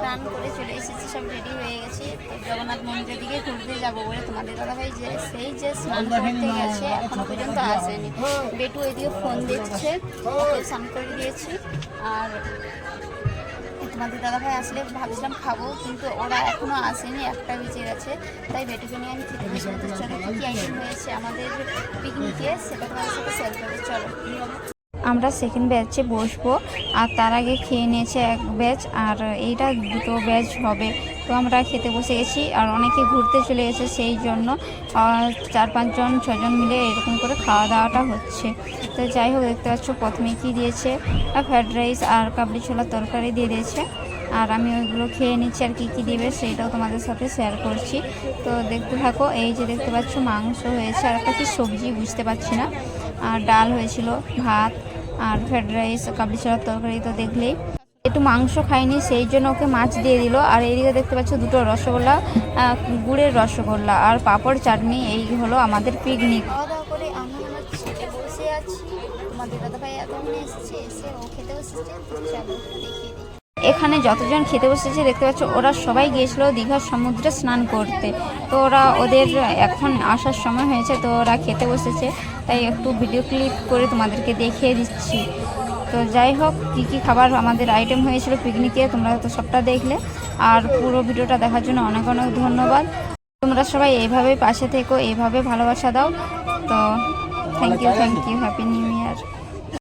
স্নান করে চলে এসেছি, সব রেডি হয়ে গেছি। জগন্নাথ মন্দিরের দিকে ঘুরতে যাবো বলে তোমাদের দাদাভাই যে স্নান করতে গেছে এখনো পর্যন্ত আসেনি। বেটু এদিকে ফোন দেখছে, ওকে স্নান করে দিয়েছি। আর তোমাদের দাদাভাই আসলে ভাবছিলাম খাবো, কিন্তু ওরা এখনো আসেনি, একটা বেজে গেছে। তাই বেটুকে নিয়ে আমি খেতে বসে বলতে চলো কী আইটেম হয়েছে আমাদের পিকনিকে সেটা তোমাদের সাথে শেয়ার করবো। চলো, আমরা সেকেন্ড ব্যাচে বসবো, আর তার আগে খেয়ে নিয়েছে এক ব্যাচ, আর এইটা দুটো ব্যাচ হবে। তো আমরা খেতে বসে গেছি, আর অনেকে ঘুরতে চলে গেছে, সেই জন্য 4-5 জন 6 জন মিলে এরকম করে খাওয়া দাওয়াটা হচ্ছে। তো যাই হোক, দেখতে পাচ্ছ প্রথমে কী দিয়েছে, ফ্রায়েড রাইস আর কাবলি ছোলার তরকারি দিয়ে দিয়েছে। আর আমি ওইগুলো খেয়ে নিচ্ছি, আর কী কী দেবে সেইটাও তোমাদের সাথে শেয়ার করছি। তো দেখতে থাকো। এই যে দেখতে পাচ্ছ মাংস হয়েছে, আর একটা কি সবজি বুঝতে পারছি না, আর ডাল হয়েছিল, ভাত আর ফ্রায়েড রাইস, কাবলি ছোলার তরকারি তো দেখলেই। একটু মাংস খাইনি, সেই জন্য ওকে মাছ দিয়ে দিল। আর এইদিকে দেখতে পাচ্ছ দুটো রসগোল্লা, গুড়ের রসগোল্লা আর পাঁপড় চাটনি। এই হলো আমাদের পিকনিক। খাওয়া দাওয়া করে আমি আমার সিটে বসে আছি। তোমাদের দাদাভাই এতক্ষণে এসেছে, এসে ও খেতে বসেছে। চলো দেখিয়ে দিই। এখানে যতজন খেতে বসেছে দেখতে পাচ্ছ, ওরা সবাই গিয়েছিল দীঘার সমুদ্রে স্নান করতে। তো ওদের এখন আসার সময় হয়েছে, তো ওরা খেতে বসেছে, তাই একটু ভিডিও ক্লিপ করে তোমাদেরকে দেখিয়ে দিচ্ছি। তো যাই হোক, কী কী খাবার আমাদের আইটেম হয়েছিল পিকনিকে তোমরা তো সবটা দেখলে। আর পুরো ভিডিওটা দেখার জন্য অনেক অনেক ধন্যবাদ। তোমরা সবাই এইভাবেই পাশে থেকো, এইভাবে ভালোবাসা দাও। তো থ্যাংক ইউ, হ্যাপি নিউ